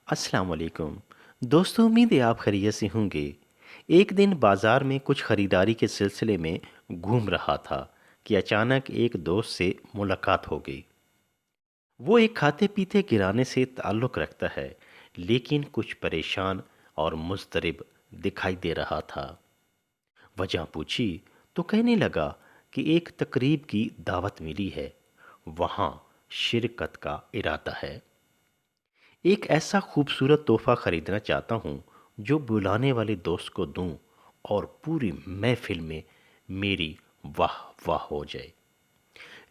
السلام علیکم دوستوں، امید ہے آپ خیریت سے ہوں گے۔ ایک دن بازار میں کچھ خریداری کے سلسلے میں گھوم رہا تھا کہ اچانک ایک دوست سے ملاقات ہو گئی۔ وہ ایک کھاتے پیتے کرانے سے تعلق رکھتا ہے، لیکن کچھ پریشان اور مضطرب دکھائی دے رہا تھا۔ وجہ پوچھی تو کہنے لگا کہ ایک تقریب کی دعوت ملی ہے، وہاں شرکت کا ارادہ ہے۔ ایک ایسا خوبصورت تحفہ خریدنا چاہتا ہوں جو بلانے والے دوست کو دوں اور پوری محفل میں میری واہ واہ ہو جائے۔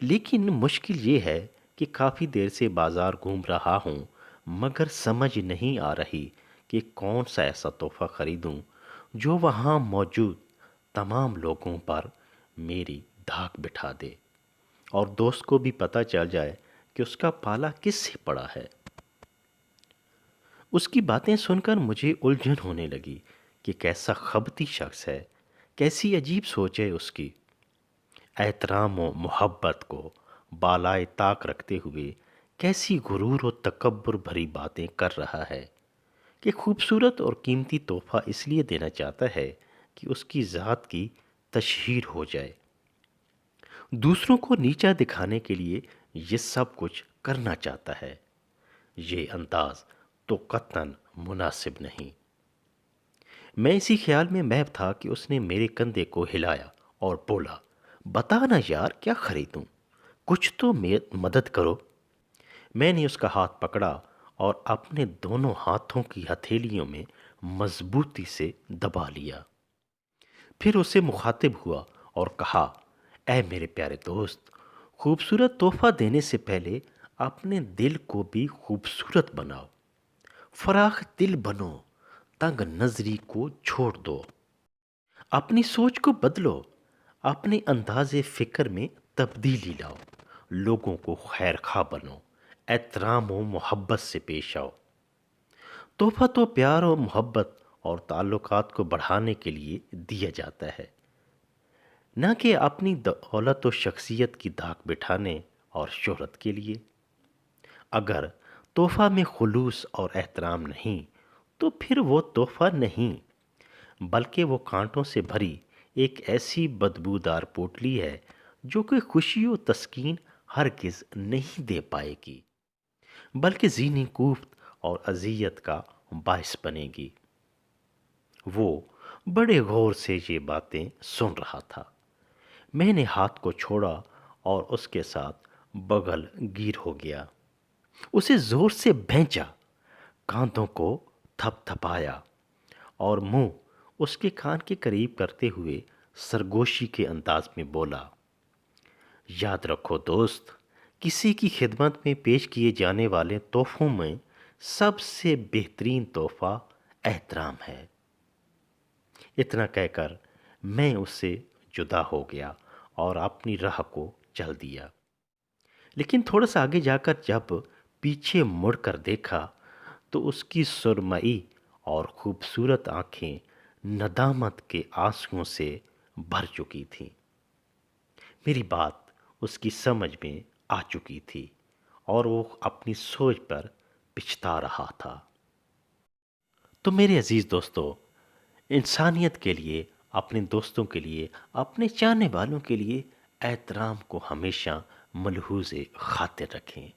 لیکن مشکل یہ ہے کہ کافی دیر سے بازار گھوم رہا ہوں، مگر سمجھ نہیں آ رہی کہ کون سا ایسا تحفہ خریدوں جو وہاں موجود تمام لوگوں پر میری دھاک بٹھا دے اور دوست کو بھی پتہ چل جائے کہ اس کا پالا کس سے پڑا ہے۔ اس کی باتیں سن کر مجھے الجھن ہونے لگی کہ کیسا خبتی شخص ہے، کیسی عجیب سوچ ہے اس کی۔ احترام و محبت کو بالائے طاق رکھتے ہوئے کیسی غرور و تکبر بھری باتیں کر رہا ہے کہ خوبصورت اور قیمتی تحفہ اس لیے دینا چاہتا ہے کہ اس کی ذات کی تشہیر ہو جائے۔ دوسروں کو نیچا دکھانے کے لیے یہ سب کچھ کرنا چاہتا ہے۔ یہ انداز تو قطعاً مناسب نہیں۔ میں اسی خیال میں محو تھا کہ اس نے میرے کندھے کو ہلایا اور بولا، بتا نا یار، کیا خریدوں؟ کچھ تو مدد کرو۔ میں نے اس کا ہاتھ پکڑا اور اپنے دونوں ہاتھوں کی ہتھیلیوں میں مضبوطی سے دبا لیا۔ پھر اسے مخاطب ہوا اور کہا، اے میرے پیارے دوست، خوبصورت تحفہ دینے سے پہلے اپنے دل کو بھی خوبصورت بناؤ۔ فراخ دل بنو، تنگ نظری کو چھوڑ دو، اپنی سوچ کو بدلو، اپنے انداز فکر میں تبدیلی لاؤ، لوگوں کو خیر خواہ بنو، احترام و محبت سے پیش آؤ۔ تحفہ تو پیار و محبت اور تعلقات کو بڑھانے کے لیے دیا جاتا ہے، نہ کہ اپنی دولت و شخصیت کی دھاک بٹھانے اور شہرت کے لیے۔ اگر تحفہ میں خلوص اور احترام نہیں تو پھر وہ تحفہ نہیں، بلکہ وہ کانٹوں سے بھری ایک ایسی بدبودار پوٹلی ہے جو کہ خوشی و تسکین ہرگز نہیں دے پائے گی، بلکہ ذہنی کوفت اور اذیت کا باعث بنے گی۔ وہ بڑے غور سے یہ باتیں سن رہا تھا۔ میں نے ہاتھ کو چھوڑا اور اس کے ساتھ بغل گیر ہو گیا۔ اسے زور سے بھینچا، کاندھوں کو تھپ تھپایا اور منہ اس کے کان کے قریب کرتے ہوئے سرگوشی کے انداز میں بولا، یاد رکھو دوست، کسی کی خدمت میں پیش کیے جانے والے تحفوں میں سب سے بہترین تحفہ احترام ہے۔ اتنا کہہ کر میں اس سے جدا ہو گیا اور اپنی راہ کو چل دیا۔ لیکن تھوڑا سا آگے جا کر جب پیچھے مڑ کر دیکھا تو اس کی سرمئی اور خوبصورت آنکھیں ندامت کے آنسوؤں سے بھر چکی تھیں۔ میری بات اس کی سمجھ میں آ چکی تھی اور وہ اپنی سوچ پر پچھتا رہا تھا۔ تو میرے عزیز دوستو، انسانیت کے لیے، اپنے دوستوں کے لیے، اپنے چاہنے والوں کے لیے احترام کو ہمیشہ ملحوظ خاطر رکھیں۔